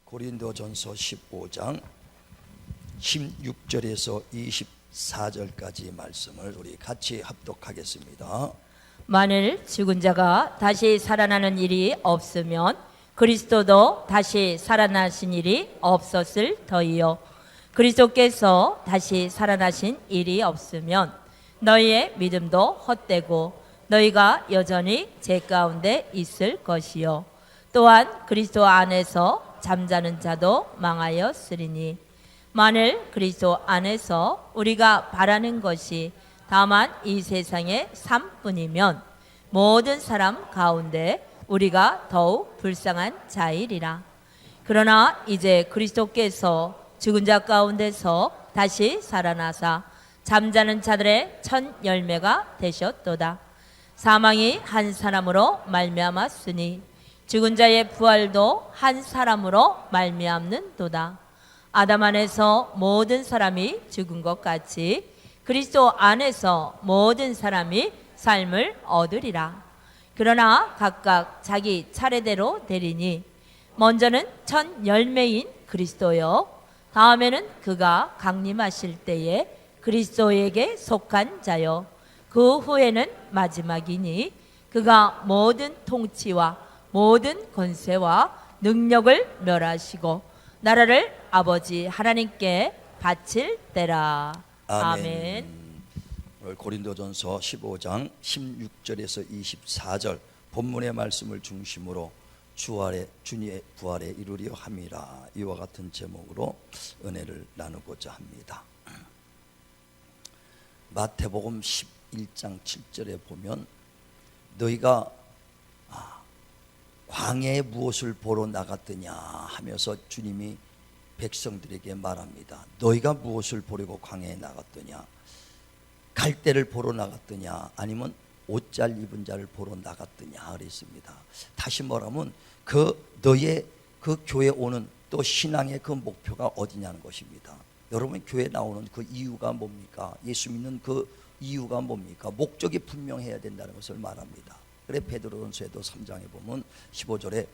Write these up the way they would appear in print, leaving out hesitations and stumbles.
고린도전서 15장 16절에서 24절까지 말씀을 우리 같이 합독하겠습니다. 만일 죽은 자가 다시 살아나는 일이 없으면 그리스도도 다시 살아나신 일이 없었을 터이요, 그리스도께서 다시 살아나신 일이 없으면 너희의 믿음도 헛되고 너희가 여전히 죄 가운데 있을 것이요, 또한 그리스도 안에서 잠자는 자도 망하였으리니, 만일 그리스도 안에서 우리가 바라는 것이 다만 이 세상의 삶뿐이면 모든 사람 가운데 우리가 더욱 불쌍한 자이리라. 그러나 이제 그리스도께서 죽은 자 가운데서 다시 살아나사 잠자는 자들의 첫 열매가 되셨도다. 사망이 한 사람으로 말미암았으니 죽은 자의 부활도 한 사람으로 말미암는도다. 아담 안에서 모든 사람이 죽은 것 같이 그리스도 안에서 모든 사람이 삶을 얻으리라. 그러나 각각 자기 차례대로 되리니, 먼저는 첫 열매인 그리스도요, 다음에는 그가 강림하실 때에 그리스도에게 속한 자요, 그 후에는 마지막이니 그가 모든 통치와 모든 권세와 능력을 멸하시고 나라를 아버지 하나님께 바칠 때라. 아멘. 오늘 고린도전서 15장 16절에서 24절 본문의 말씀을 중심으로 주의 부활에 이루려 함이라, 이와 같은 제목으로 은혜를 나누고자 합니다. 마태복음 11장 7절에 보면 너희가 광야에 무엇을 보러 나갔더냐 하면서 주님이 백성들에게 말합니다. 너희가 무엇을 보려고 광야에 나갔더냐? 갈대를 보러 나갔더냐? 아니면 옷잘 입은 자를 보러 나갔더냐 그랬습니다. 다시 말하면 너의 그 교회 오는 또 신앙의 그 목표가 어디냐는 것입니다. 여러분 교회 나오는 그 이유가 뭡니까? 예수 믿는 그 이유가 뭡니까? 목적이 분명해야 된다는 것을 말합니다. 그래 베드로전서에도 3장에 보면 15절에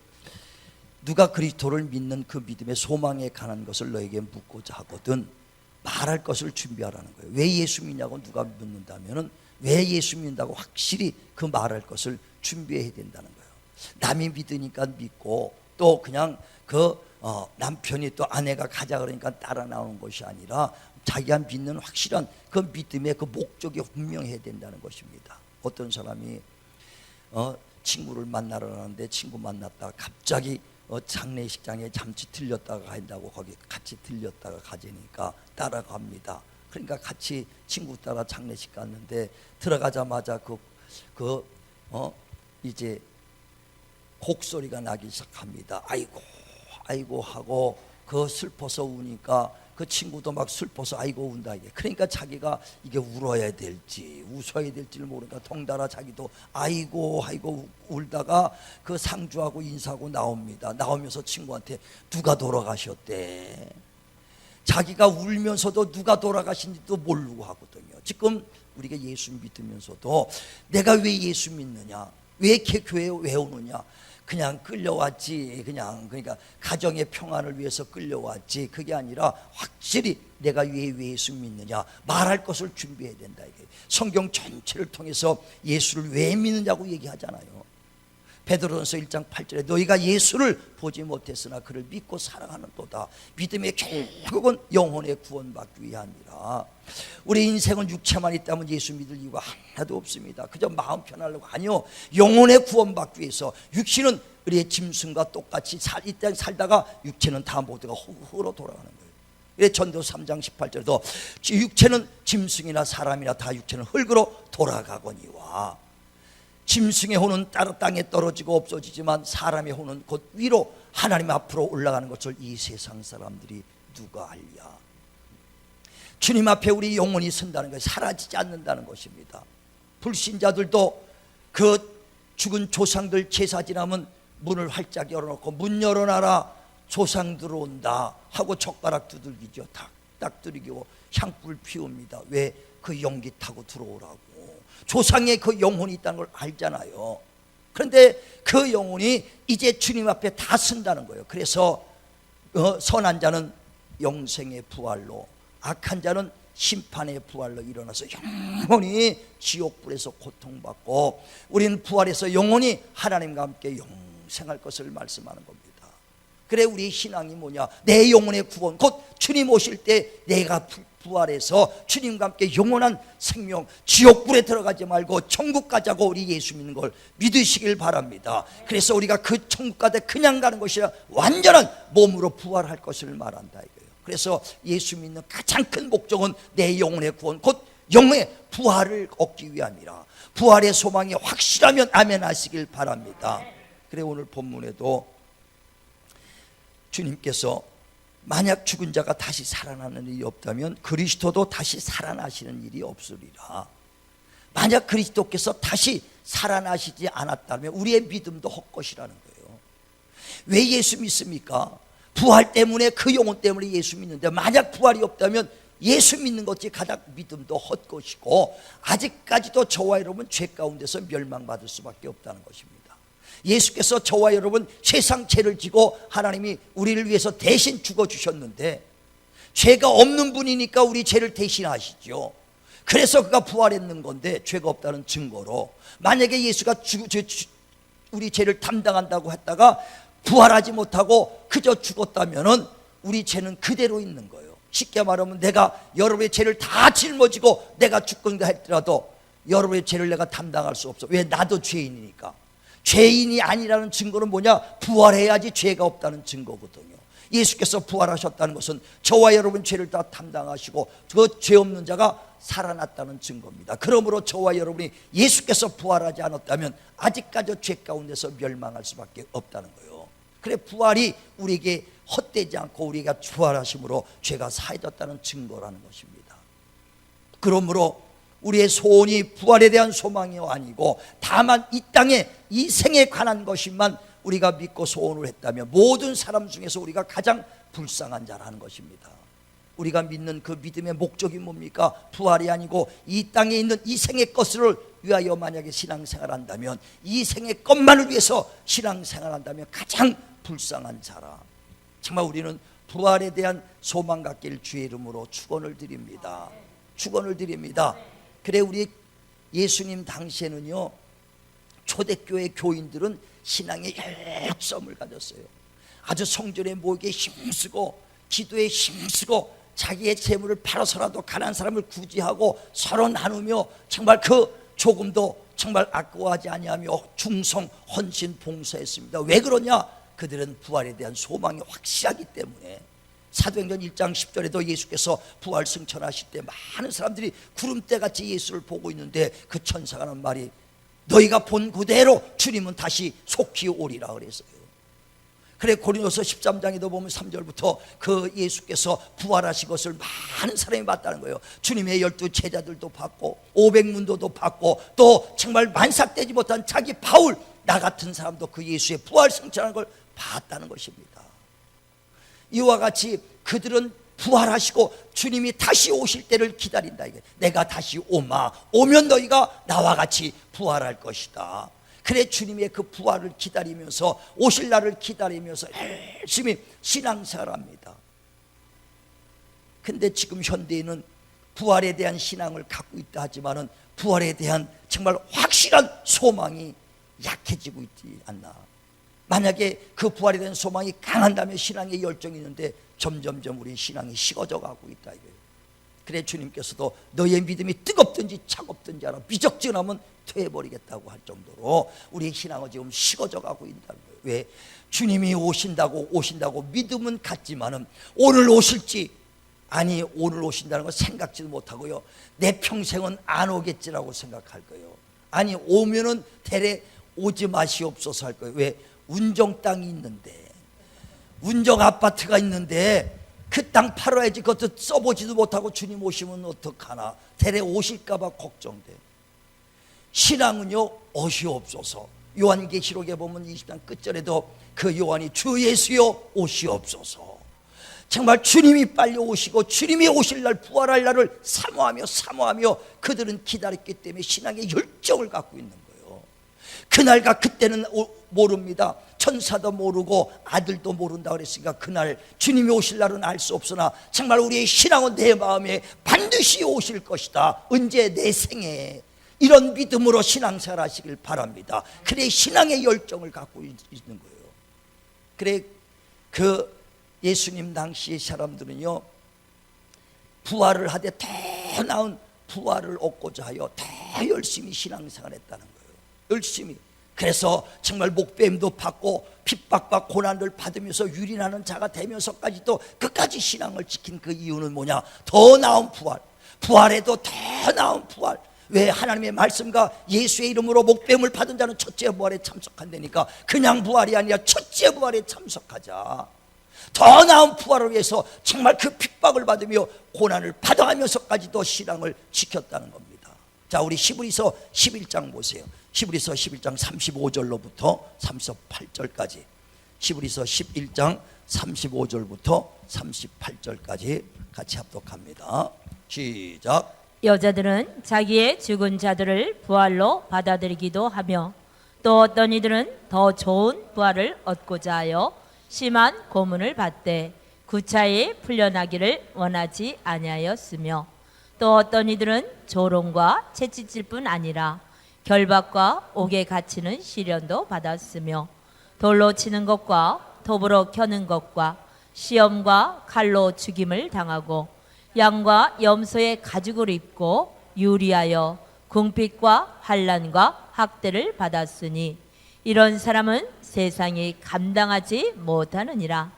누가 그리스도를 믿는 그 믿음의 소망에 관한 것을 너에게 묻고자 하거든 말할 것을 준비하라는 거예요. 왜 예수 믿냐고 누가 묻는다면은 왜 예수 믿는다고 확실히 그 말할 것을 준비해야 된다는 거예요. 남이 믿으니까 믿고 또 그냥 남편이 또 아내가 가자 그러니까 따라 나오는 것이 아니라 자기가 믿는 확실한 그 믿음의 그 목적이 분명해야 된다는 것입니다. 어떤 사람이 친구를 만나러 가는데 친구 만났다가 갑자기 장례식장에 잠시 들렸다가 간다고 거기 같이 들렸다가 가자니까 따라갑니다. 그러니까 같이 친구 따라 장례식 갔는데 들어가자마자 이제 곡소리가 나기 시작합니다. 아이고 아이고 하고 슬퍼서 우니까 그 친구도 막 슬퍼서 아이고 운다 이게. 그러니까 자기가 이게 울어야 될지 웃어야 될지를 모르니까 덩달아 자기도 아이고 울다가 그 상주하고 인사하고 나옵니다. 나오면서 친구한테 누가 돌아가셨대. 자기가 울면서도 누가 돌아가신지도 모르고 하거든요. 지금 우리가 예수 믿으면서도 내가 왜 예수 믿느냐, 왜 이렇게 교회에 왜 오느냐, 그냥 끌려왔지. 그러니까 가정의 평안을 위해서 끌려왔지. 그게 아니라 확실히 내가 왜 예수 믿느냐 말할 것을 준비해야 된다. 이게 성경 전체를 통해서 예수를 왜 믿느냐고 얘기하잖아요. 베드로전서 1장 8절에 너희가 예수를 보지 못했으나 그를 믿고 사랑하는 도다. 믿음의 결국은 영혼의 구원받기 위함이라. 우리 인생은 육체만 있다면 예수 믿을 이유가 하나도 없습니다. 그저 마음 편하려고. 아니요, 영혼의 구원받기 위해서. 육신은 우리의 짐승과 똑같이 이 땅에 살다가 육체는 다 모두가 흙으로 돌아가는 거예요. 전도 3장 18절에도 육체는 짐승이나 사람이나 다 육체는 흙으로 돌아가거니와 짐승의 혼은 따로 땅에 떨어지고 없어지지만 사람의 혼은 곧 위로 하나님 앞으로 올라가는 것을 이 세상 사람들이 누가 알랴. 주님 앞에 우리 영혼이 선다는 것이 사라지지 않는다는 것입니다. 불신자들도 그 죽은 조상들 제사 지나면 문을 활짝 열어놓고 문 열어놔라 조상 들어온다 하고 젓가락 두들기죠. 딱 두들기고 향불 피웁니다. 왜? 그 용기 타고 들어오라고. 조상의 그 영혼이 있다는 걸 알잖아요. 그런데 그 영혼이 이제 주님 앞에 다 쓴다는 거예요. 그래서 선한 자는 영생의 부활로, 악한 자는 심판의 부활로 일어나서 영원히 지옥불에서 고통받고, 우리는 부활해서 영원히 하나님과 함께 영생할 것을 말씀하는 겁니다. 그래, 우리 신앙이 뭐냐? 내 영혼의 구원, 곧 주님 오실 때 내가 부활해서 주님과 함께 영원한 생명, 지옥불에 들어가지 말고 천국 가자고 우리 예수 믿는 걸 믿으시길 바랍니다. 그래서 우리가 그 천국 가되 그냥 가는 것이 아니라 완전한 몸으로 부활할 것을 말한다 이거예요. 그래서 예수 믿는 가장 큰 목적은 내 영혼의 구원, 곧 영혼의 부활을 얻기 위함이라. 부활의 소망이 확실하면 아멘 하시길 바랍니다. 그래, 오늘 본문에도 주님께서 만약 죽은 자가 다시 살아나는 일이 없다면 그리스도도 다시 살아나시는 일이 없으리라. 만약 그리스도께서 다시 살아나시지 않았다면 우리의 믿음도 헛것이라는 거예요. 왜 예수 믿습니까? 부활 때문에, 그 영혼 때문에 예수 믿는데, 만약 부활이 없다면 예수 믿는 것이 가장 믿음도 헛것이고, 아직까지도 저와 여러분 죄 가운데서 멸망받을 수밖에 없다는 것입니다. 예수께서 저와 여러분 세상 죄를 지고 하나님이 우리를 위해서 대신 죽어주셨는데, 죄가 없는 분이니까 우리 죄를 대신하시죠. 그래서 그가 부활했는 건데, 죄가 없다는 증거로, 만약에 예수가 우리 죄를 담당한다고 했다가 부활하지 못하고 그저 죽었다면은 우리 죄는 그대로 있는 거예요. 쉽게 말하면 내가 여러분의 죄를 다 짊어지고 내가 죽건가 했더라도 여러분의 죄를 내가 담당할 수 없어. 왜? 나도 죄인이니까. 죄인이 아니라는 증거는 뭐냐? 부활해야지 죄가 없다는 증거거든요. 예수께서 부활하셨다는 것은 저와 여러분 죄를 다 담당하시고 그 죄 없는 자가 살아났다는 증거입니다. 그러므로 저와 여러분이 예수께서 부활하지 않았다면 아직까지 죄 가운데서 멸망할 수밖에 없다는 거예요. 그래, 부활이 우리에게 헛되지 않고 우리가 부활하심으로 죄가 사해졌다는 증거라는 것입니다. 그러므로 우리의 소원이 부활에 대한 소망이 아니고 다만 이 땅에 이 생에 관한 것만 우리가 믿고 소원을 했다면 모든 사람 중에서 우리가 가장 불쌍한 자라는 것입니다. 우리가 믿는 그 믿음의 목적이 뭡니까? 부활이 아니고 이 땅에 있는 이 생의 것을 위하여 만약에 신앙생활 한다면, 이 생의 것만을 위해서 신앙생활 한다면 가장 불쌍한 자라. 정말 우리는 부활에 대한 소망 갖길 주의 이름으로 축원을 드립니다. 축원을 드립니다. 그래, 우리 예수님 당시에는요, 초대교회 교인들은 신앙의 열성을 가졌어요. 아주 성전에 모이게 힘쓰고 기도에 힘쓰고 자기의 재물을 팔아서라도 가난한 사람을 구제하고 서로 나누며 정말 그 조금도 정말 아까워하지 아니하며 충성, 헌신, 봉사했습니다. 왜 그러냐? 그들은 부활에 대한 소망이 확실하기 때문에. 사도행전 1장 10절에도 예수께서 부활 승천하실 때 많은 사람들이 구름대같이 예수를 보고 있는데 그 천사가 하는 말이, 너희가 본 그대로 주님은 다시 속히 오리라 그랬어요. 그래, 고린도서 13장에도 보면 3절부터 그 예수께서 부활하신 것을 많은 사람이 봤다는 거예요. 주님의 12 제자들도 봤고 500문도도 봤고 또 정말 만삭되지 못한 자기 바울 나 같은 사람도 그 예수의 부활 승천하는 걸 봤다는 것입니다. 이와 같이 그들은 부활하시고 주님이 다시 오실 때를 기다린다. 이게 내가 다시 오면 너희가 나와 같이 부활할 것이다. 그래, 주님의 그 부활을 기다리면서, 오실 날을 기다리면서 열심히 신앙생활합니다. 근데 지금 현대인은 부활에 대한 신앙을 갖고 있다 하지만은 부활에 대한 정말 확실한 소망이 약해지고 있지 않나. 만약에 그 부활에 대한 소망이 강한다면 신앙의 열정이 있는데 점점점 우리 신앙이 식어져 가고 있다 이거예요. 그래, 주님께서도 너의 믿음이 뜨겁든지 차갑든지 알아, 미적지근하면 퇴해버리겠다고 할 정도로 우리의 신앙은 지금 식어져 가고 있다는 거예요. 왜? 주님이 오신다고 믿음은 같지만은 오늘 오실지, 아니 오늘 오신다는 걸 생각지도 못하고요, 내 평생은 안 오겠지라고 생각할 거예요. 아니 오면은 대래 오지 마시옵소서 할 거예요. 왜? 운정 땅이 있는데, 운정 아파트가 있는데 그 땅 팔아야지. 그것도 써보지도 못하고 주님 오시면 어떡하나, 대래 오실까봐 걱정돼. 신앙은요, 오시옵소서. 요한계시록에 보면 20장 끝절에도 그 요한이 주 예수여 오시옵소서. 정말 주님이 빨리 오시고 주님이 오실 날, 부활할 날을 사모하며 그들은 기다렸기 때문에 신앙의 열정을 갖고 있는 거예요. 그날과 그때는 모릅니다. 천사도 모르고 아들도 모른다 그랬으니까 그날 주님이 오실 날은 알 수 없으나 정말 우리의 신앙은 내 마음에 반드시 오실 것이다. 언제? 내 생에. 이런 믿음으로 신앙생활 하시길 바랍니다. 그래 신앙의 열정을 갖고 있는 거예요. 그래 그 예수님 당시의 사람들은요, 부활을 하되 더 나은 부활을 얻고자 하여 더 열심히 신앙생활 했다는 거예요. 열심히. 그래서 정말 목배임도 받고 핍박과 고난을 받으면서 유린하는 자가 되면서까지도 끝까지 신앙을 지킨 그 이유는 뭐냐? 더 나은 부활, 부활에도 더 나은 부활. 왜? 하나님의 말씀과 예수의 이름으로 목배임을 받은 자는 첫째 부활에 참석한다니까. 그냥 부활이 아니라 첫째 부활에 참석하자. 더 나은 부활을 위해서 정말 그 핍박을 받으며 고난을 받아가면서까지도 신앙을 지켰다는 겁니다. 자, 우리 히브리서 11장 보세요. 히브리서 11장 35절로부터 38절까지. 히브리서 11장 35절부터 38절까지 같이 합독합니다. 시작. 여자들은 자기의 죽은 자들을 부활로 받아들이기도 하며 또 어떤 이들은 더 좋은 부활을 얻고자 하여 심한 고문을 받되 구차히 풀려나기를 원하지 아니하였으며 또 어떤 이들은 조롱과 채찍질 뿐 아니라 결박과 옥에 갇히는 시련도 받았으며 돌로 치는 것과 톱으로 켜는 것과 시험과 칼로 죽임을 당하고 양과 염소의 가죽을 입고 유리하여 궁핍과 환난과 학대를 받았으니 이런 사람은 세상이 감당하지 못하느니라.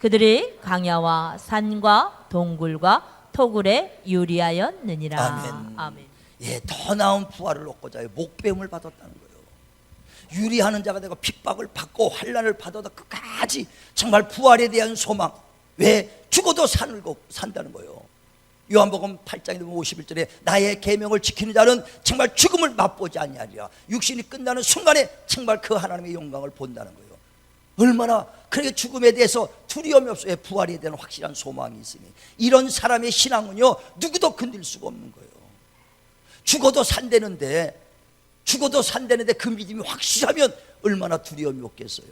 그들이 강야와 산과 동굴과 토굴에 유리하였느니라. 아멘. 아멘. 예, 더 나은 부활을 얻고자 해요. 목배임을 받았다는 거예요. 유리하는 자가 되고 핍박을 받고 환난을 받아도 끝까지 정말 부활에 대한 소망. 왜? 죽어도 산다는 거예요. 요한복음 8장에 보면 51절에 나의 계명을 지키는 자는 정말 죽음을 맛보지 아니하리라. 육신이 끝나는 순간에 정말 그 하나님의 영광을 본다는 거예요. 얼마나 그렇게 죽음에 대해서 두려움이 없어요. 부활에 대한 확실한 소망이 있으니 이런 사람의 신앙은요, 누구도 건들 수가 없는 거예요. 죽어도 산다는데 그 믿음이 확실하면 얼마나 두려움이 없겠어요.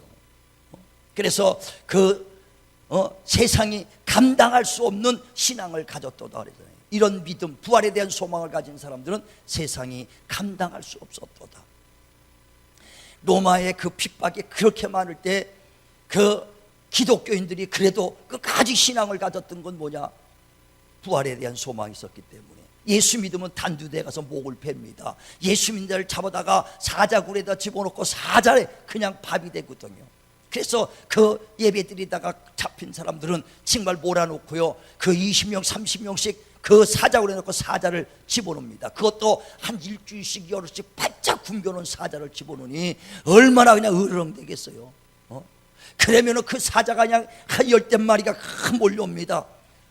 그래서 세상이 감당할 수 없는 신앙을 가졌도다 그러잖아요. 이런 믿음, 부활에 대한 소망을 가진 사람들은 세상이 감당할 수 없었도다. 로마의 그 핍박이 그렇게 많을 때 그 기독교인들이 그래도 끝까지 신앙을 가졌던 건 뭐냐? 부활에 대한 소망이 있었기 때문에. 예수 믿으면 단두대에 가서 목을 팹니다. 예수 믿는 자를 잡아다가 사자굴에다 집어넣고 사자에 그냥 밥이 되거든요. 그래서 그 예배드리다가 잡힌 사람들은 정말 몰아놓고요, 그 20명 30명씩 그 사자굴에 넣고 사자를 집어넣습니다. 그것도 한 일주일씩 여럿씩 바짝 굶겨놓은 사자를 집어넣으니 얼마나 그냥 으르렁대겠어요. 그러면 그 사자가 그냥 한 10마리가 몰려옵니다.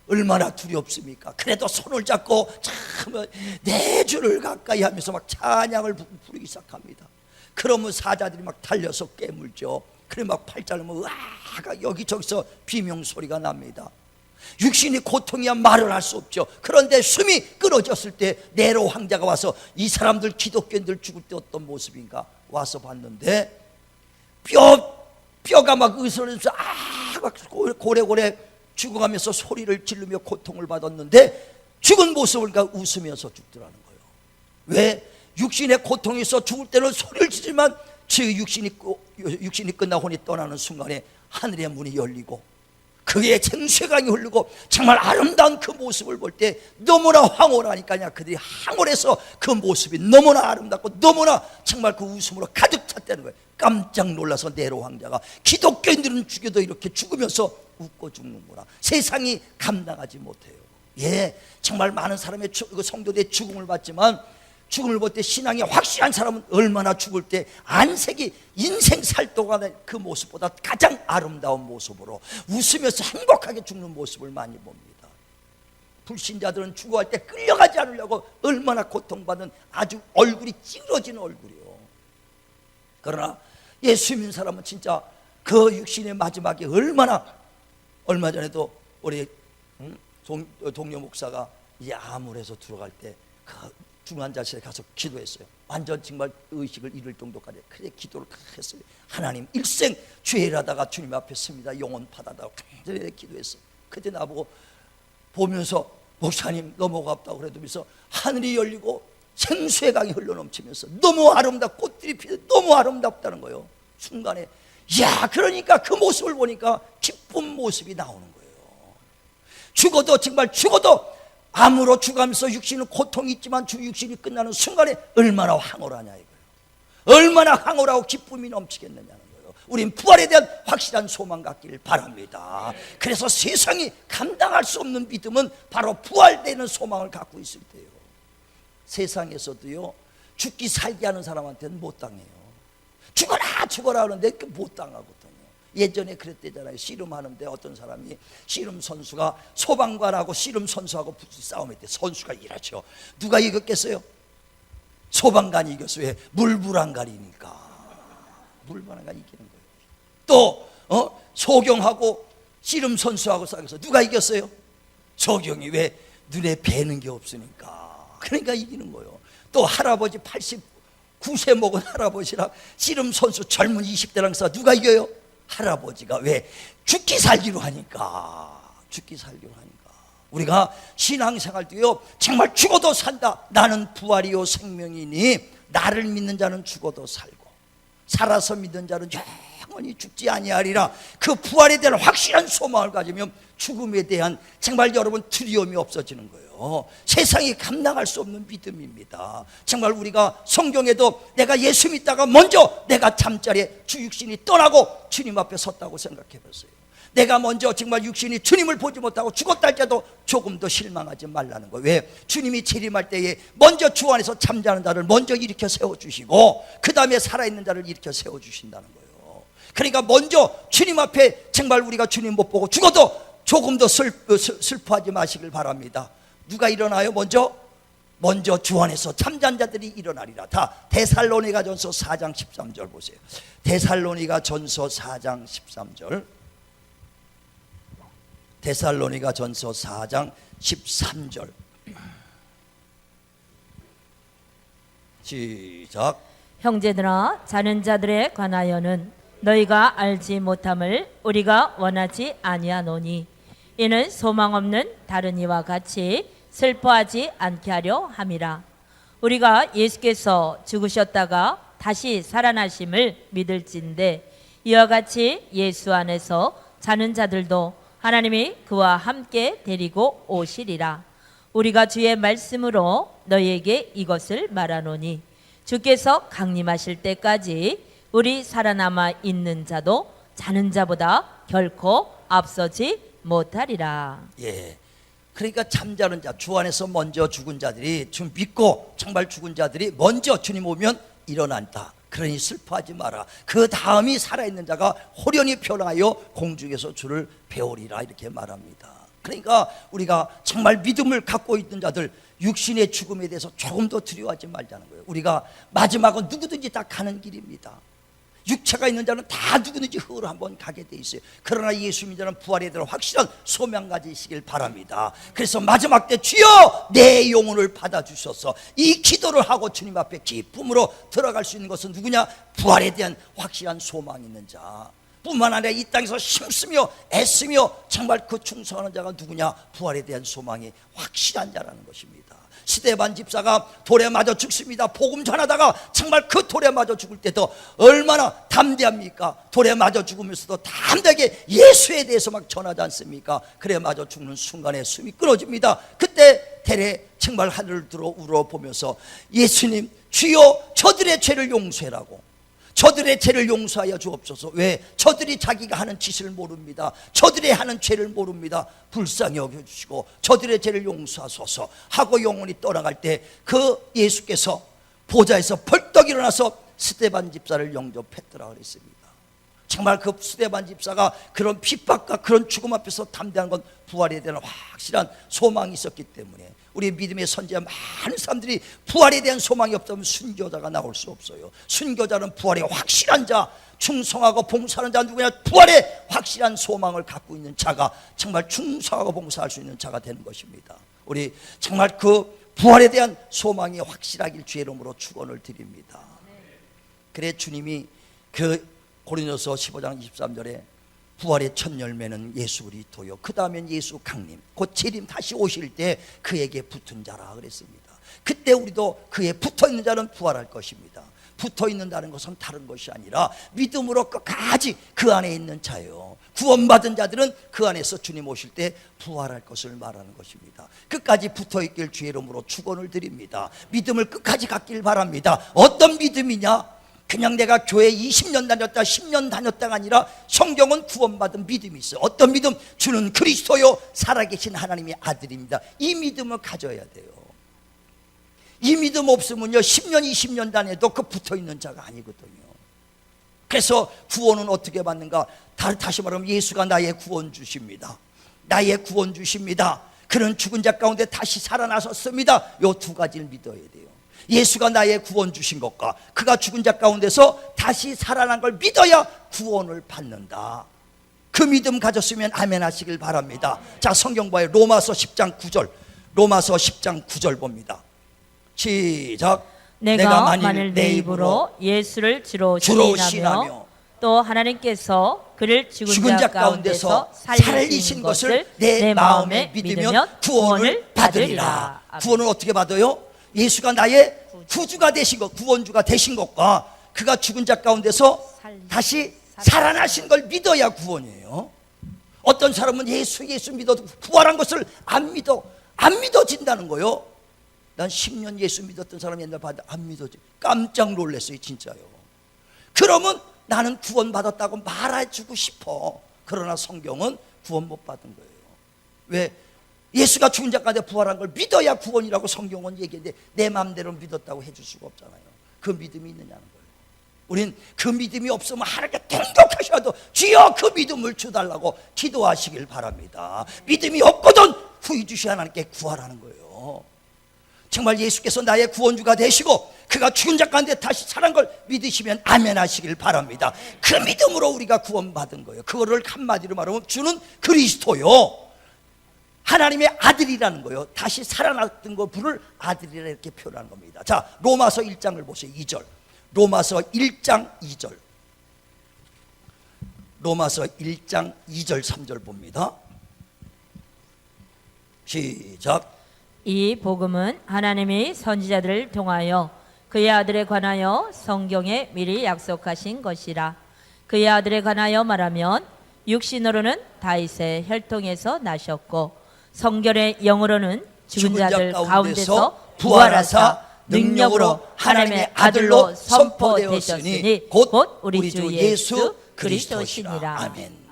얼마나 두렵습니까? 그래도 손을 잡고 참 내 주를 가까이 하면서 막 찬양을 부르기 시작합니다. 그러면 사자들이 막 달려서 깨물죠. 그래 막 팔자르면 으아가 여기저기서 비명소리가 납니다. 육신이 고통이야 말을 할 수 없죠. 그런데 숨이 끊어졌을 때 네로 황제가 와서 이 사람들 기독교인들 죽을 때 어떤 모습인가 와서 봤는데 뼈가 막 으스러져서 막 고래고래 죽어가면서 소리를 지르며 고통을 받았는데 죽은 모습을 웃으면서 죽더라는 거예요. 왜? 육신의 고통이 있어 죽을 때는 소리를 지르지만 육신이 끝나 혼이 떠나는 순간에 하늘의 문이 열리고 그의 생수강이 흐르고 정말 아름다운 그 모습을 볼 때 너무나 황홀하니까 그들이 황홀해서 그 모습이 너무나 아름답고 너무나 정말 그 웃음으로 가득 찼다는 거예요. 깜짝 놀라서 네로 황제가 기독교인들은 죽여도 이렇게 죽으면서 웃고 죽는구나. 세상이 감당하지 못해요. 예, 정말 많은 사람의 성도들의 죽음을 봤지만 죽음을 볼 때 신앙이 확실한 사람은 얼마나 죽을 때 안색이 인생 살도가 그 모습보다 가장 아름다운 모습으로 웃으면서 행복하게 죽는 모습을 많이 봅니다. 불신자들은 죽어갈 때 끌려가지 않으려고 얼마나 고통받는 아주 얼굴이 찌그러진 얼굴이요. 그러나 예수 믿는 사람은 진짜 그 육신의 마지막에 얼마 전에도 우리 동료 목사가 이제 암울해서 들어갈 때 중환 자실에 가서 기도했어요. 완전 정말 의식을 잃을 정도까지 그래 기도를 했어요. 하나님 일생 죄를 하다가 주님 앞에 섭니다. 영혼 받아다가 간절히 기도했어요. 그때 나보고 보면서 목사님 너무 고맙다고 그러면서 하늘이 열리고 생수의 강이 흘러넘치면서 너무 아름답고 꽃들이 피는데 너무 아름답다는 거예요. 순간에 야, 그러니까 그 모습을 보니까 기쁜 모습이 나오는 거예요. 죽어도 정말 죽어도 암으로 죽으면서 육신은 고통이 있지만 주 육신이 끝나는 순간에 얼마나 황홀하냐 이거예요. 얼마나 황홀하고 기쁨이 넘치겠느냐는 거예요. 우린 부활에 대한 확실한 소망 갖기를 바랍니다. 그래서 세상이 감당할 수 없는 믿음은 바로 부활되는 소망을 갖고 있을 때예요. 세상에서도요 죽기 살기 하는 사람한테는 못 당해요. 죽어라 죽어라 하는데 못 당하거든요. 예전에 그랬대잖아요. 씨름하는데 어떤 사람이 씨름 선수가 소방관하고 씨름 선수하고 싸움했대. 선수가 이러죠. 누가 이겼겠어요? 소방관이 이겼어요. 왜? 물불안갈이니까. 물불안갈이 이기는 거예요. 또 소경하고 씨름 선수하고 싸워서 누가 이겼어요? 소경이. 왜? 눈에 뵈는 게 없으니까. 그러니까 이기는 거예요. 또 할아버지 89세 먹은 할아버지랑 씨름 선수 젊은 20대랑 싸워 누가 이겨요? 할아버지가. 왜? 죽기 살기로 하니까. 죽기 살기로 하니까. 우리가 신앙생활도요 정말 죽어도 산다. 나는 부활이요 생명이니 나를 믿는 자는 죽어도 살고 살아서 믿는 자는 영원히 죽지 아니하리라. 그 부활에 대한 확실한 소망을 가지면 죽음에 대한 정말 여러분 두려움이 없어지는 거예요. 세상이 감당할 수 없는 믿음입니다. 정말 우리가 성경에도 내가 예수 믿다가 먼저 내가 잠자리에 주 육신이 떠나고 주님 앞에 섰다고 생각해 보세요. 내가 먼저 정말 육신이 주님을 보지 못하고 죽었다 할지라도 조금 더 실망하지 말라는 거예요. 왜? 주님이 재림할 때에 먼저 주 안에서 잠자는 자를 먼저 일으켜 세워주시고 그 다음에 살아있는 자를 일으켜 세워주신다는 거예요. 그러니까 먼저 주님 앞에 정말 우리가 주님 못 보고 죽어도 조금 더 슬퍼하지 마시길 바랍니다. 누가 일어나요? 먼저 주 안에서 잠잔 자들이 일어나리라. 다 데살로니가전서 4장 13절 보세요. 데살로니가전서 4장 13절. 데살로니가전서 4장 13절. 시작. 형제들아, 자는 자들에 관하여는 너희가 알지 못함을 우리가 원하지 아니하노니 이는 소망 없는 다른 이와 같이 슬퍼하지 않게 하려 함이라. 우리가 예수께서 죽으셨다가 다시 살아나심을 믿을진데 이와 같이 예수 안에서 자는 자들도 하나님이 그와 함께 데리고 오시리라. 우리가 주의 말씀으로 너희에게 이것을 말하노니 주께서 강림하실 때까지 우리 살아남아 있는 자도 자는 자보다 결코 앞서지 못하리라. 예. 그러니까 잠자는 자, 주 안에서 먼저 죽은 자들이 주 믿고 정말 죽은 자들이 먼저 주님 오면 일어난다. 그러니 슬퍼하지 마라. 그 다음이 살아있는 자가 호련히 변하여 공중에서 주를 배우리라. 이렇게 말합니다. 그러니까 우리가 정말 믿음을 갖고 있는 자들 육신의 죽음에 대해서 조금 더 두려워하지 말자는 거예요. 우리가 마지막은 누구든지 다 가는 길입니다. 육체가 있는 자는 다 누구든지 흙으로 한번 가게 돼 있어요. 그러나 예수 믿는 자는 부활에 대한 확실한 소망 가지시길 바랍니다. 그래서 마지막 때 주여 내 영혼을 받아주셔서 이 기도를 하고 주님 앞에 기쁨으로 들어갈 수 있는 것은 누구냐? 부활에 대한 확실한 소망 있는 자 뿐만 아니라 이 땅에서 힘쓰며 애쓰며 정말 그 충성하는 자가 누구냐? 부활에 대한 소망이 확실한 자라는 것입니다. 스데반 집사가 돌에 맞아 죽습니다. 복음 전하다가 정말 그 돌에 맞아 죽을 때도 얼마나 담대합니까? 돌에 맞아 죽으면서도 담대하게 예수에 대해서 막 전하지 않습니까? 그래 맞아 죽는 순간에 숨이 끊어집니다. 그때 대래 정말 하늘을 들어 우러보면서 예수님 주여 저들의 죄를 용서해라고, 저들의 죄를 용서하여 주옵소서. 왜? 저들이 자기가 하는 짓을 모릅니다. 저들이 하는 죄를 모릅니다. 불쌍히 여겨주시고 저들의 죄를 용서하소서 하고 영혼이 떠나갈 때 그 예수께서 보좌에서 벌떡 일어나서 스데반 집사를 영접했더라 그랬습니다. 정말 그 스데반 집사가 그런 핍박과 그런 죽음 앞에서 담대한 건 부활에 대한 확실한 소망이 있었기 때문에 우리 믿음의 선지자 많은 사람들이 부활에 대한 소망이 없다면 순교자가 나올 수 없어요. 순교자는 부활의 확실한 자, 충성하고 봉사하는 자 누구냐? 부활의 확실한 소망을 갖고 있는 자가 정말 충성하고 봉사할 수 있는 자가 되는 것입니다. 우리 정말 그 부활에 대한 소망이 확실하길 주의 이름으로 축원을 드립니다. 그래 주님이 그 고린도서 15장 23절에 부활의 첫 열매는 예수 그리스도요, 그 다음엔 예수 강림, 곧 재림 다시 오실 때 그에게 붙은 자라 그랬습니다. 그때 우리도 그에 붙어있는 자는 부활할 것입니다. 붙어있는다는 것은 다른 것이 아니라 믿음으로 끝까지 그 안에 있는 자예요. 구원받은 자들은 그 안에서 주님 오실 때 부활할 것을 말하는 것입니다. 끝까지 붙어있길 주의 이름으로 축원을 드립니다. 믿음을 끝까지 갖길 바랍니다. 어떤 믿음이냐? 그냥 내가 교회 20년 다녔다 10년 다녔다가 아니라 성경은 구원받은 믿음이 있어요. 어떤 믿음? 주는 그리스도요 살아계신 하나님의 아들입니다. 이 믿음을 가져야 돼요. 이 믿음 없으면요 10년 20년 다녀도 그 붙어있는 자가 아니거든요. 그래서 구원은 어떻게 받는가? 다시 말하면 예수가 나의 구원 주십니다. 나의 구원 주십니다. 그는 죽은 자 가운데 다시 살아나셨습니다. 이 두 가지를 믿어야 돼요. 예수가 나의 구원 주신 것과 그가 죽은 자 가운데서 다시 살아난 걸 믿어야 구원을 받는다. 그 믿음 가졌으면 아멘 하시길 바랍니다. 자, 성경 봐요. 로마서 10장 9절. 로마서 10장 9절 봅니다. 시작. 내가 만일 내 입으로 예수를 주로 시인하며 또 하나님께서 그를 죽은 자 가운데서 살리신 것을 내 마음에 믿으면 구원을 받으리라. 구원을 어떻게 받아요? 예수가 나의 구주가 되신 것, 구원주가 되신 것과 그가 죽은 자 가운데서 다시 살아나신 걸 믿어야 구원이에요. 어떤 사람은 예수 믿어도 부활한 것을 안 믿어진다는 거예요. 난 10년 예수 믿었던 사람 옛날 봤는데 안 믿어져. 깜짝 놀랐어요, 진짜요. 그러면 나는 구원 받았다고 말해주고 싶어. 그러나 성경은 구원 못 받은 거예요. 왜? 예수가 죽은 자 가운데 부활한 걸 믿어야 구원이라고 성경은 얘기했는데 내 마음대로 믿었다고 해줄 수가 없잖아요. 그 믿음이 있느냐는 거예요. 우린 그 믿음이 없으면 하나님께 통곡하셔도 주여 그 믿음을 주달라고 기도하시길 바랍니다. 믿음이 없거든 후히 주시 하나님께 구하라는 거예요. 정말 예수께서 나의 구원주가 되시고 그가 죽은 자 가운데 다시 살아난 걸 믿으시면 아멘 하시길 바랍니다. 그 믿음으로 우리가 구원받은 거예요. 그거를 한마디로 말하면 주는 그리스도요 하나님의 아들이라는 거예요. 다시 살아났던 거 부를 아들이라 이렇게 표현하는 겁니다. 자, 로마서 1장을 보세요. 2절. 로마서 1장 2절. 로마서 1장 2절 3절 봅니다. 시작. 이 복음은 하나님이 선지자들을 통하여 그의 아들에 관하여 성경에 미리 약속하신 것이라. 그의 아들에 관하여 말하면 육신으로는 다윗의 혈통에서 나셨고 성결의 영으로는 죽은 자들 가운데서 부활하사 능력으로 하나님의 아들로 선포되셨으니 곧 우리 주 예수 그리스도시니라. 아멘.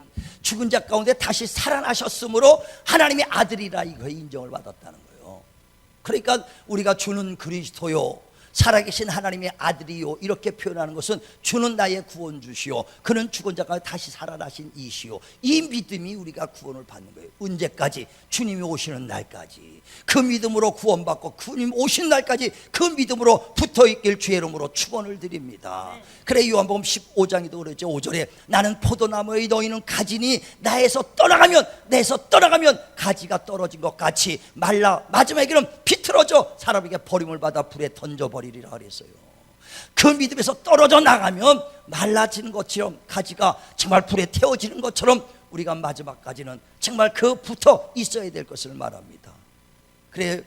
죽은 자 가운데 다시 살아나셨으므로 하나님의 아들이라 이거 인정을 받았다는 거예요. 그러니까 우리가 주는 그리스도요 살아계신 하나님의 아들이요 이렇게 표현하는 것은 주는 나의 구원주시오 그는 죽은 자 가운데 다시 살아나신 이시오. 이 믿음이 우리가 구원을 받는 거예요. 언제까지? 주님이 오시는 날까지. 그 믿음으로 구원받고 주님 오시는 날까지 그 믿음으로 붙어있길 주의 이름으로 축원을 드립니다. 그래 요한복음 15장에도 그랬죠. 5절에 나는 포도나무의 너희는 가지니 나에서 떠나가면 가지가 떨어진 것 같이 말라 마지막에는 비틀어져 사람에게 버림을 받아 불에 던져버리리라 그랬어요. 그 믿음에서 떨어져 나가면 말라지는 것처럼 가지가 정말 불에 태워지는 것처럼 우리가 마지막까지는 정말 그 붙어 있어야 될 것을 말합니다. 그래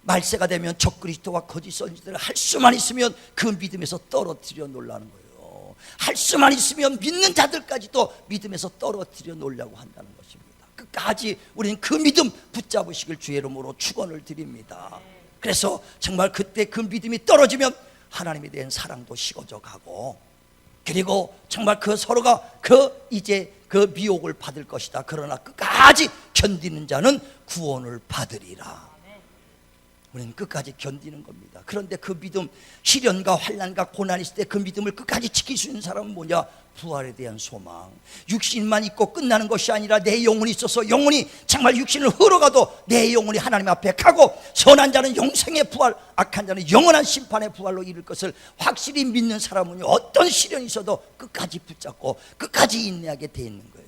말세가 되면 적그리스도와 거짓 선지자들을 할 수만 있으면 그 믿음에서 떨어뜨려 놓으라는 거예요. 할 수만 있으면 믿는 자들까지도 믿음에서 떨어뜨려 놓으려고 한다는 것입니다. 끝까지 우리는 그 믿음 붙잡으시길 주의 이름으로 축원을 드립니다. 그래서 정말 그때 그 믿음이 떨어지면 하나님에 대한 사랑도 식어져 가고 그리고 정말 그 서로가 이제 그 미혹을 받을 것이다. 그러나 끝까지 견디는 자는 구원을 받으리라. 우리는 끝까지 견디는 겁니다. 그런데 그 믿음, 시련과 환난과 고난이 있을 때 그 믿음을 끝까지 지킬 수 있는 사람은 뭐냐? 부활에 대한 소망. 육신만 있고 끝나는 것이 아니라 내 영혼이 있어서 영혼이 정말 육신을 흘러가도 내 영혼이 하나님 앞에 가고 선한 자는 영생의 부활, 악한 자는 영원한 심판의 부활로 이를 것을 확실히 믿는 사람은 어떤 시련이 있어도 끝까지 붙잡고 끝까지 인내하게 돼 있는 거예요.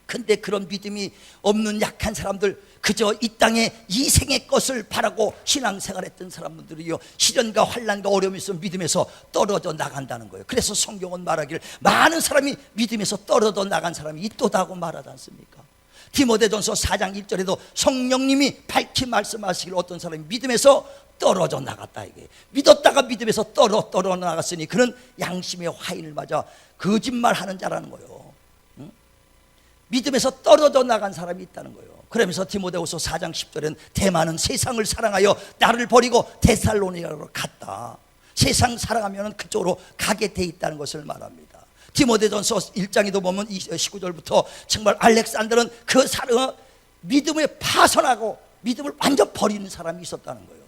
근데 그런 믿음이 없는 약한 사람들, 그저 이 땅에 이생의 것을 바라고 신앙생활했던 사람들이요, 시련과 환난과 어려움이 있으면 믿음에서 떨어져 나간다는 거예요. 그래서 성경은 말하기를 많은 사람이 믿음에서 떨어져 나간 사람이 있도다고 말하지 않습니까? 디모데전서 4장 1절에도 성령님이 밝히 말씀하시길 어떤 사람이 믿음에서 떨어져 나갔다, 이게 믿었다가 믿음에서 떨어져 나갔으니 그는 양심의 화인을 맞아 거짓말하는 자라는 거예요. 믿음에서 떨어져 나간 사람이 있다는 거예요. 그러면서 디모데후서 4장 10절에는 대만은 세상을 사랑하여 나를 버리고 데살로니가로 갔다. 세상 사랑하면 그쪽으로 가게 돼 있다는 것을 말합니다. 디모데전서 1장에도 보면 19절부터 정말 알렉산더는 그 믿음에 파선하고 믿음을 완전 버리는 사람이 있었다는 거예요.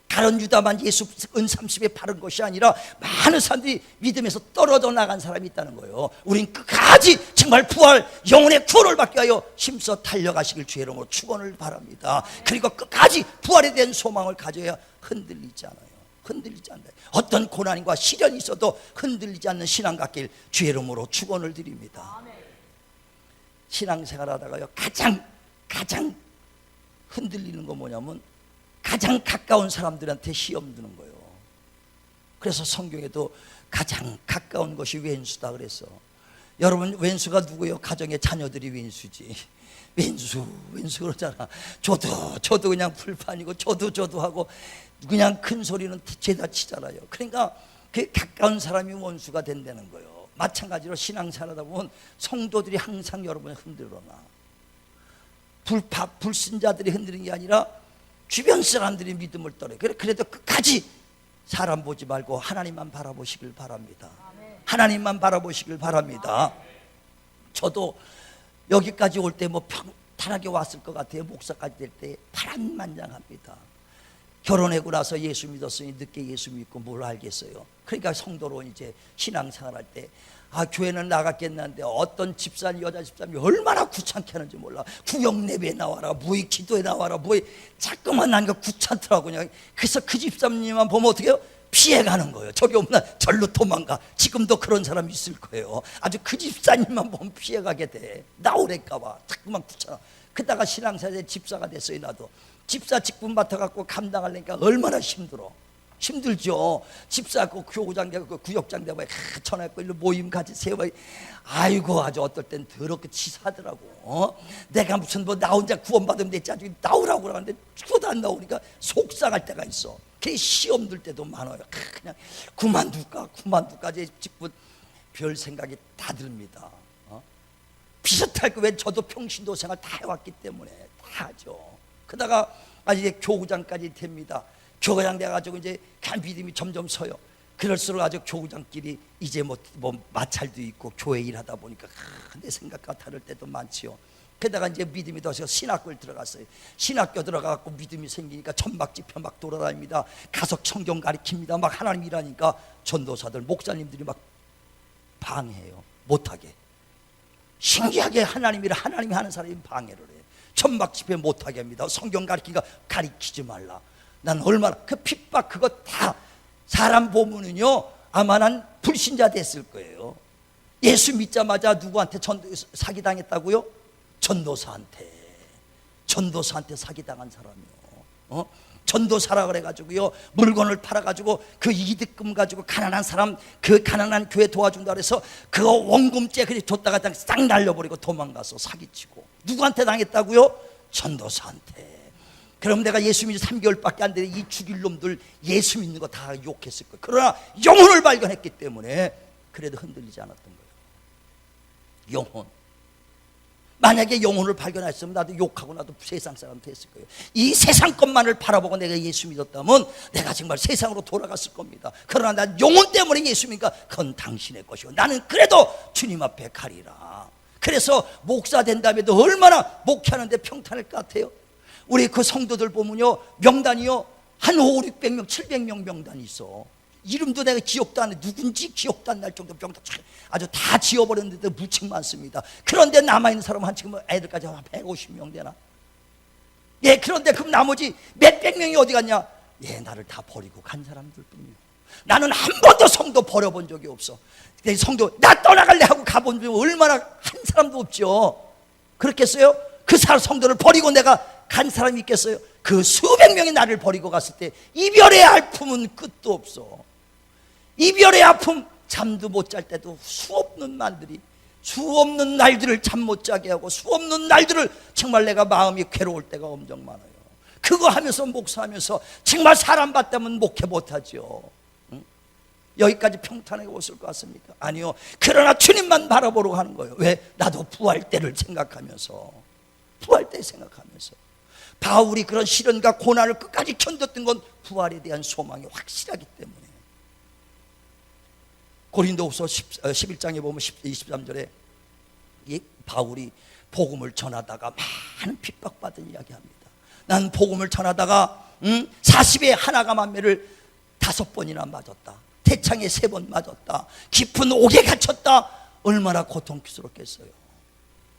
다른 유다만 예수 은 30에 바른 것이 아니라 많은 사람들이 믿음에서 떨어져 나간 사람이 있다는 거예요. 우린 끝까지 정말 부활, 영혼의 구원을 받기 위하여 힘써 달려가시길 주의 이름으로 축원을 바랍니다. 그리고 끝까지 부활에 대한 소망을 가져야 흔들리지 않아요. 흔들리지 않아요. 어떤 고난과 시련이 있어도 흔들리지 않는 신앙 갖길 주의 이름으로 축원을 드립니다. 신앙생활 하다가요, 가장 흔들리는 거 뭐냐면 가장 가까운 사람들한테 시험 드는 거예요. 그래서 성경에도 가장 가까운 것이 왼수다 그랬어. 여러분, 왼수가 누구예요? 가정의 자녀들이 왼수지. 왼수 그러잖아. 저도 그냥 불판이고 저도 하고 그냥 큰 소리는 죄다 치잖아요. 그러니까 그 가까운 사람이 원수가 된다는 거예요. 마찬가지로 신앙생활하다 보면 성도들이 항상 여러분을 흔들어놔. 불신자들이 흔드는 게 아니라 주변 사람들이 믿음을 떨어요. 그래도 끝까지 사람 보지 말고 하나님만 바라보시길 바랍니다. 하나님만 바라보시길 바랍니다. 저도 여기까지 올 때 뭐 평탄하게 왔을 것 같아요. 목사까지 될 때 파란만장합니다. 결혼하고 나서 예수 믿었으니 늦게 예수 믿고 뭘 알겠어요. 그러니까 성도로 이제 신앙생활할 때 교회는 나갔겠는데 어떤 집사님, 여자 집사님이 얼마나 귀찮게 하는지 몰라. 구역 예배에 나와라, 무의 기도에 나와라, 자꾸만 나니까 귀찮더라고. 그냥 그래서 그 집사님만 보면 어떻게 해요? 피해가는 거예요. 저기 없나 절로 도망가. 지금도 그런 사람이 있을 거예요. 아주 그 집사님만 보면 피해가게 돼. 나오랄까봐 자꾸만 귀찮아. 그러다가 신앙생활에 집사가 됐어요. 나도 집사 직분 맡아갖고 감당하려니까 얼마나 힘들죠. 집사 그 교구장 되고 구역장 되고 전화했고 일로 모임 같이 세워. 아이고 아주 어떨 땐 더럽게 치사하더라고. 내가 무슨 나 혼자 구원받으면 됐지 아주 나오라고 그러는데 죽어도 안 나오니까 속상할 때가 있어. 그게 시험 들 때도 많아요. 그냥 그만둘까 제 직분 별 생각이 다 듭니다. 비슷할 거 왜 저도 평신도 생활 다 해왔기 때문에 다 하죠. 그러다가 이제 교구장까지 됩니다. 교구장 돼가지고 이제 믿음이 점점 서요. 그럴수록 아주 교구장끼리 이제 뭐 마찰도 있고 교회 일하다 보니까 내 생각과 다를 때도 많지요. 게다가 이제 믿음이 더서 신학교를 들어갔어요. 신학교 들어가고 믿음이 생기니까 천막집회 막 돌아다닙니다. 가서 성경 가르칩니다. 막 하나님 일하니까 전도사들, 목사님들이 막 방해해요. 못하게. 신기하게 하나님이 하는 사람이 방해를 해요. 천막집회 못하게 합니다. 성경 가르치지 말라. 난 얼마나 그 핍박 그거 다 사람 보면은요 아마 난 불신자 됐을 거예요. 예수 믿자마자 누구한테 사기당했다고요? 전도사한테 사기당한 사람이요. 전도사라 그래가지고요 물건을 팔아가지고 그 이득금 가지고 가난한 사람 그 가난한 교회 도와준다 그래서 그거 원금죄 그리 줬다가 싹 날려버리고 도망가서 사기치고. 누구한테 당했다고요? 전도사한테. 그럼 내가 예수 믿은 3개월밖에 안 되는 이 죽일 놈들 예수 믿는 거 다 욕했을 거예요. 그러나 영혼을 발견했기 때문에 그래도 흔들리지 않았던 거예요. 영혼. 만약에 영혼을 발견했으면 나도 욕하고 나도 세상 사람 됐을 거예요. 이 세상 것만을 바라보고 내가 예수 믿었다면 내가 정말 세상으로 돌아갔을 겁니다. 그러나 난 영혼 때문에 예수 믿으니까 그건 당신의 것이고 나는 그래도 주님 앞에 가리라. 그래서 목사 된 다음에도 얼마나 목회하는데 평탄할 것 같아요. 우리 그 성도들 보면요 명단이요 한 5, 600명, 700명 명단이 있어. 이름도 내가 기억도 안 해. 누군지 기억도 안 날 정도 명단 아주 다 지워버렸는데 무척 많습니다. 그런데 남아있는 사람은 지금 애들까지 한 150명 되나? 예, 그런데 그럼 나머지 몇백 명이 어디 갔냐? 예, 나를 다 버리고 간 사람들 뿐이에요. 나는 한 번도 성도 버려본 적이 없어. 내 성도 나 떠나갈래 하고 가본 적이 얼마나 한 사람도 없죠. 그렇겠어요? 그 성도를 버리고 내가 간 사람이 있겠어요? 그 수백 명이 나를 버리고 갔을 때 이별의 아픔은 끝도 없어. 이별의 아픔, 잠도 못 잘 때도 수없는 날들을 잠 못 자게 하고 수없는 날들을 정말 내가 마음이 괴로울 때가 엄청 많아요. 그거 하면서 목사하면서 정말 사람 봤다면 목회 못하죠. 응? 여기까지 평탄하게 오실 것 같습니까? 아니요. 그러나 주님만 바라보러 가는 거예요. 왜? 나도 부활 때를 생각하면서, 부활 때 생각하면서. 바울이 그런 시련과 고난을 끝까지 견뎠던 건 부활에 대한 소망이 확실하기 때문에. 고린도후서 11장에 보면 23절에 이 바울이 복음을 전하다가 많은 핍박받은 이야기합니다. 난 복음을 전하다가 40에 하나가 만매를 5번이나 맞았다. 태창에 3번 맞았다. 깊은 옥에 갇혔다. 얼마나 고통스럽겠어요.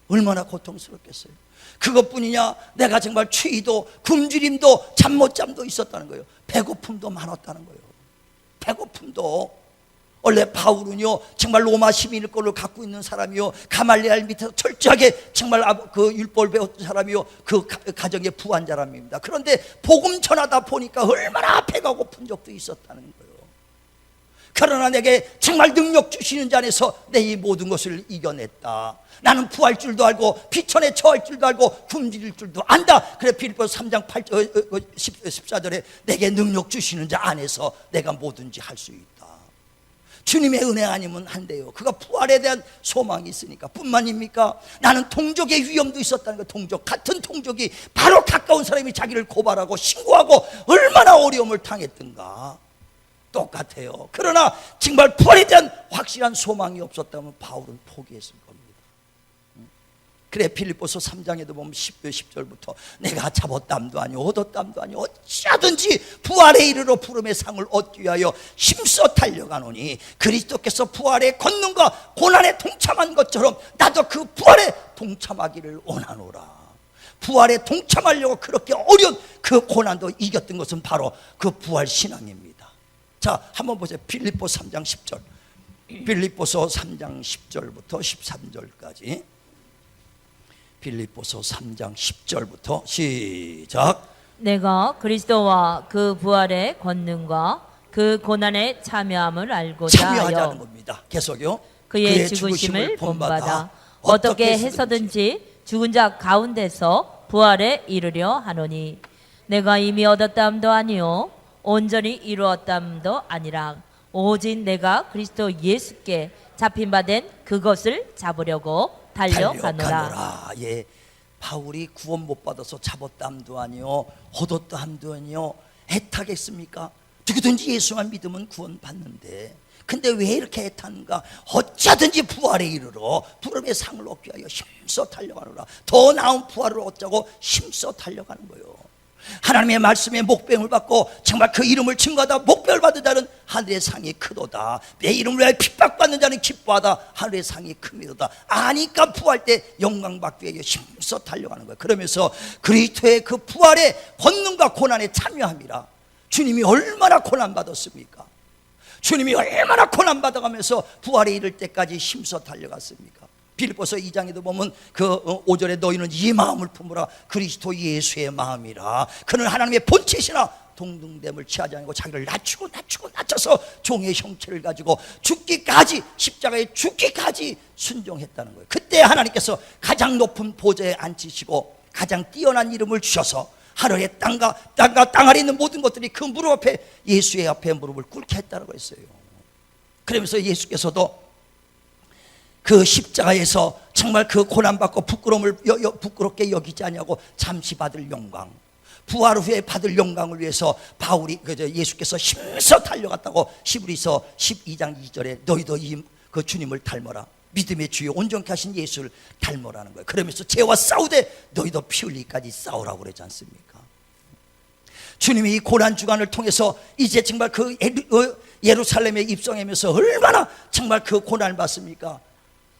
얼마나 고통스럽겠어요. 그것뿐이냐, 내가 정말 추위도 굶주림도 잠 못 잠도 있었다는 거예요. 배고픔도 많았다는 거예요. 배고픔도. 원래 바울은요 정말 로마 시민일 거를 갖고 있는 사람이요, 가말리엘 밑에서 철저하게 정말 그 율법을 배웠던 사람이요, 그 가정의 부한자람입니다. 그런데 복음 전하다 보니까 얼마나 배가 고픈 적도 있었다는 거예요. 그러나 내게 정말 능력 주시는 자 안에서 내 이 모든 것을 이겨냈다. 나는 부할 줄도 알고 비천에 처할 줄도 알고 굶주릴 줄도 안다. 그래 빌립보서 3장 14절에 내게 능력 주시는 자 안에서 내가 뭐든지 할 수 있다. 주님의 은혜 아니면 안 돼요. 그가 부활에 대한 소망이 있으니까. 뿐만입니까? 나는 동족의 위험도 있었다는 거예요. 동족, 같은 동족이 바로 가까운 사람이 자기를 고발하고 신고하고 얼마나 어려움을 당했던가. 똑같아요. 그러나 정말 부활에 대한 확실한 소망이 없었다면 바울은 포기했을 겁니다. 그래 빌립보서 3장에도 보면 10절부터 내가 잡았담도 아니오 얻었담도 아니오 어찌하든지 부활에 이르러 부름의 상을 얻기 위하여 힘써 달려가노니 그리스도께서 부활의 권능과 고난에 동참한 것처럼 나도 그 부활에 동참하기를 원하노라. 부활에 동참하려고 그렇게 어려운 그 고난도 이겼던 것은 바로 그 부활 신앙입니다. 자, 한번 보세요. 빌립보서 3장 10절. 빌립보서 3장 10절부터 13절까지. 빌립보서 3장 10절부터 시작. 내가 그리스도와 그 부활의 권능과 그 고난에 참여함을 알고자 참여하자는 하여 겁니다. 계속요. 그의 죽으심을 본받아 어떻게 해서든지 죽은 자 가운데서 부활에 이르려 하노니 내가 이미 얻었담도 아니요 온전히 이루었담도 아니라 오직 내가 그리스도 예수께 잡힌 바 된 그것을 잡으려고 달려가노라. 예, 바울이 구원 못 받아서 잡았담도 아니요 얻었담도 아니요 애타겠습니까? 누구든지 예수만 믿으면 구원 받는데, 근데 왜 이렇게 애타는가? 어찌하든지 부활에 이르러 부름의 상을 얻기 위하여 힘써 달려가노라. 더 나은 부활을 얻자고 힘써 달려가는 거예요. 하나님의 말씀에 목배움을 받고 정말 그 이름을 증거하다 목배를 받은 자는 하늘의 상이 크도다. 내 이름을 위하여 핍박받는 자는 기뻐하다. 하늘의 상이 크미도다. 아니까 부활 때 영광 받기 위해 힘써 달려가는 거예요. 그러면서 그리스도의 그 부활의 권능과 고난에 참여함이라. 주님이 얼마나 고난 받았습니까? 주님이 얼마나 고난 받아가면서 부활에 이를 때까지 힘써 달려갔습니까? 빌립보서 2장에도 보면 그 5절에 너희는 이 마음을 품으라. 그리스도 예수의 마음이라. 그는 하나님의 본체시나 동등됨을 취하지 않고 자기를 낮춰서 종의 형체를 가지고 죽기까지, 십자가에 죽기까지 순종했다는 거예요. 그때 하나님께서 가장 높은 보좌에 앉히시고 가장 뛰어난 이름을 주셔서 하늘의 땅과 땅 아래 있는 모든 것들이 그 무릎 앞에, 예수의 앞에 무릎을 꿇게 했다고 했어요. 그러면서 예수께서도 그 십자가에서 정말 그 고난받고 부끄럽게 여기지 아니하고 잠시 받을 영광, 부활 후에 받을 영광을 위해서 바울이 예수께서 힘써 달려갔다고 히브리서 12장 2절에 너희도 그 주님을 닮아라. 믿음의 주요 온전케 하신 예수를 닮으라는 거예요. 그러면서 죄와 싸우되 너희도 피 흘리기까지 싸우라고 그러지 않습니까? 주님이 이 고난 주간을 통해서 이제 정말 그 예루살렘에 입성하면서 얼마나 정말 그 고난을 받습니까?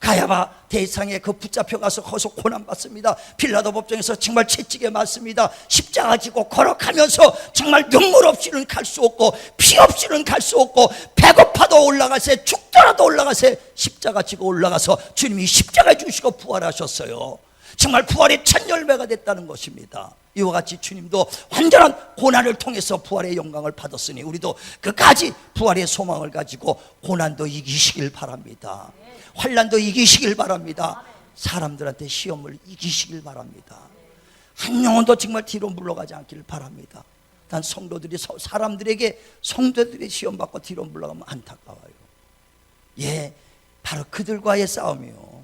가야바 대상에 그 붙잡혀가서 거기서 고난받습니다. 빌라도 법정에서 정말 채찍에 맞습니다. 십자가 지고 걸어가면서 정말 눈물 없이는 갈 수 없고 피 없이는 갈 수 없고 배고파도 올라가세, 죽더라도 올라가세, 십자가 지고 올라가서 주님이 십자가 주시고 부활하셨어요. 정말 부활의 첫 열매가 됐다는 것입니다. 이와 같이 주님도 완전한 고난을 통해서 부활의 영광을 받았으니 우리도 끝까지 부활의 소망을 가지고 고난도 이기시길 바랍니다. 환난도 이기시길 바랍니다. 사람들한테 시험을 이기시길 바랍니다. 한 영혼도 정말 뒤로 물러가지 않기를 바랍니다. 단 성도들이 사람들에게 성도들이 시험 받고 뒤로 물러가면 안타까워요. 예, 바로 그들과의 싸움이요.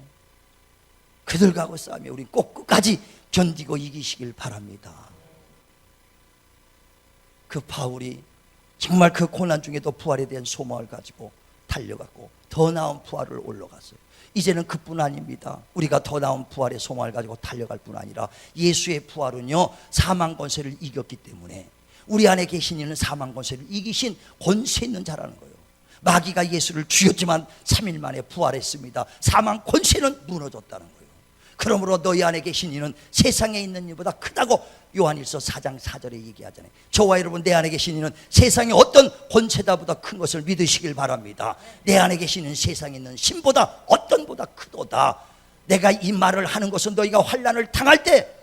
그들과의 싸움이 우리 꼭 끝까지 견디고 이기시길 바랍니다. 그 바울이 정말 그 고난 중에도 부활에 대한 소망을 가지고 달려갔고 더 나은 부활을 올라갔어요. 이제는 그뿐 아닙니다. 우리가 더 나은 부활의 소망을 가지고 달려갈 뿐 아니라 예수의 부활은요, 사망 권세를 이겼기 때문에 우리 안에 계신 이는 사망 권세를 이기신 권세 있는 자라는 거예요. 마귀가 예수를 죽였지만 3일 만에 부활했습니다. 사망 권세는 무너졌다는 거예요. 그러므로 너희 안에 계신 이는 세상에 있는 이보다 크다고 요한일서 4장 4절에 얘기하잖아요. 저와 여러분, 내 안에 계신 이는 세상에 어떤 권세다보다 큰 것을 믿으시길 바랍니다. 내 안에 계신 이는 세상에 있는 신보다 어떤 보다 크도다. 내가 이 말을 하는 것은 너희가 환난을 당할 때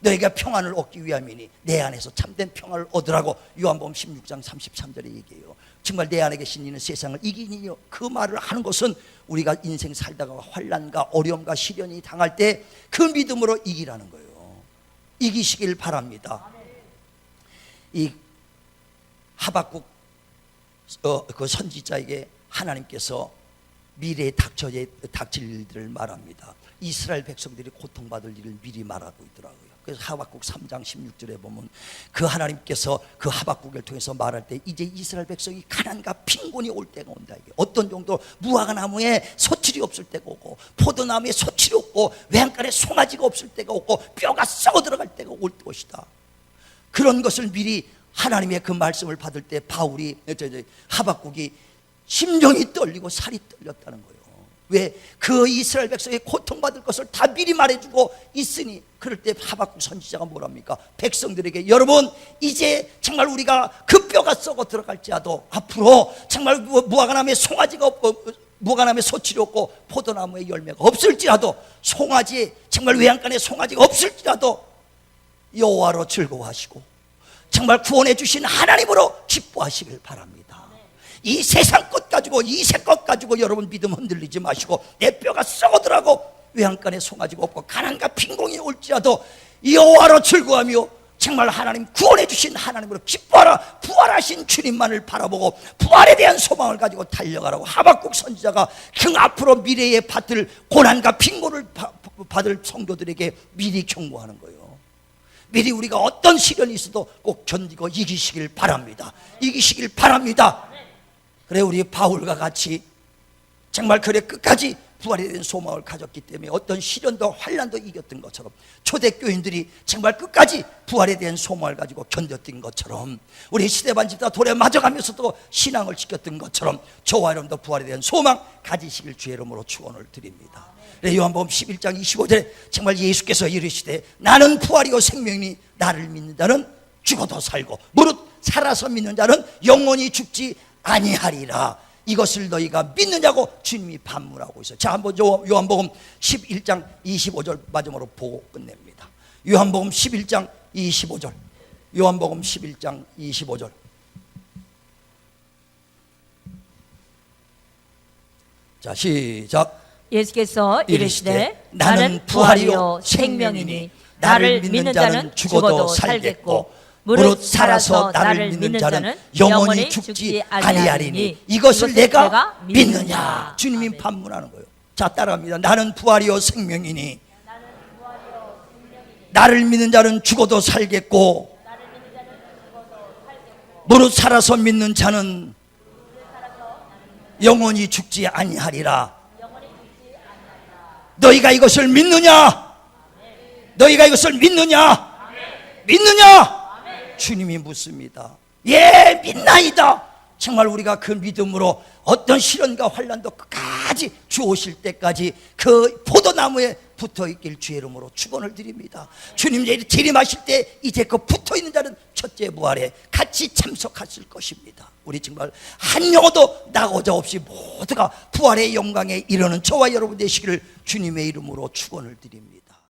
너희가 평안을 얻기 위함이니 내 안에서 참된 평안을 얻으라고 요한복음 16장 33절에 얘기해요. 정말 내 안에 계신 이는 세상을 이기니요. 그 말을 하는 것은 우리가 인생 살다가 환난과 어려움과 시련이 당할 때 그 믿음으로 이기라는 거예요. 이기시길 바랍니다. 이 하박국 그 선지자에게 하나님께서 미래에 닥칠 일들을 말합니다. 이스라엘 백성들이 고통받을 일을 미리 말하고 있더라고요. 그래서 하박국 3장 16절에 보면 그 하나님께서 그 하박국을 통해서 말할 때 이제 이스라엘 백성이 가난과 빈곤이 올 때가 온다. 이게 어떤 정도 무화과나무에 소출이 없을 때가 오고 포도나무에 소출이 없고 외양간에 송아지가 없을 때가 오고 뼈가 썩어 들어갈 때가 올 것이다. 그런 것을 미리 하나님의 그 말씀을 받을 때 바울이 하박국이 심령이 떨리고 살이 떨렸다는 거예요. 왜? 그 이스라엘 백성이 고통받을 것을 다 미리 말해주고 있으니. 그럴 때 하박국 선지자가 뭐랍니까? 백성들에게 여러분, 이제 정말 우리가 그 뼈가 썩어 들어갈지라도 앞으로 정말 무화과나무에 송아지가 없고 무화과나무에 소출이 없고 포도나무에 열매가 없을지라도 송아지에 정말 외양간에 송아지가 없을지라도 여호와로 즐거워하시고 정말 구원해 주신 하나님으로 기뻐하시길 바랍니다. 이 세상 것 가지고 이색 것 가지고 여러분 믿음 흔들리지 마시고 내 뼈가 썩어들어가고 외양간에 송아지가 없고 가난과 빈곤이 올지라도 여호와로 즐거워하며 정말 하나님 구원해 주신 하나님으로 기뻐하라. 부활하신 주님만을 바라보고 부활에 대한 소망을 가지고 달려가라고 하박국 선지자가 그 앞으로 미래에 받을 고난과 빈곤을 받을 성도들에게 미리 경고하는 거예요. 미리 우리가 어떤 시련이 있어도 꼭 견디고 이기시길 바랍니다. 이기시길 바랍니다. 그래, 우리 바울과 같이 정말 그래 끝까지 부활에 대한 소망을 가졌기 때문에 어떤 시련도 환난도 이겼던 것처럼 초대교인들이 정말 끝까지 부활에 대한 소망을 가지고 견뎠던 것처럼 우리 시대반 집사 돌에 맞아가면서도 신앙을 지켰던 것처럼 저와 여러분도 부활에 대한 소망 가지시길 주의 이름으로 축원을 드립니다. 그래, 요한복음 11장 25절에 정말 예수께서 이르시되 나는 부활이요 생명이니 나를 믿는 자는 죽어도 살고 무릇 살아서 믿는 자는 영원히 죽지 아니하리라. 이것을 너희가 믿느냐고 주님이 반문하고 있어요. 자, 한번 요한복음 11장 25절 마지막으로 보고 끝냅니다. 요한복음 11장 25절. 요한복음 11장 25절. 자, 시작. 예수께서 이르시되 나는 부활이요 생명이니 나를 믿는 자는 죽어도 살겠고 무릇 살아서 나를 믿는 자는 영원히 죽지 아니하리니 이것을 내가 믿느냐. 주님이 반문하는 거예요. 자, 따라합니다. 나는 부활이요 생명이니 나를 믿는 자는 죽어도 살겠고 무릇 살아서 믿는 자는 영원히 죽지 아니하리라. 너희가 이것을 믿느냐? 너희가 이것을 믿느냐? 믿느냐? 주님이 묻습니다. 예, 믿나이다. 정말 우리가 그 믿음으로 어떤 시련과 환난도 끝까지 주 오실 때까지 그 포도나무에 붙어있길 주의 이름으로 축원을 드립니다. 주님 이제 재림하실 때 이제 그 붙어있는 자는 첫째 부활에 같이 참석하실 것입니다. 우리 정말 한 영혼도 나고자 없이 모두가 부활의 영광에 이르는 저와 여러분 되시기를 주님의 이름으로 축원을 드립니다.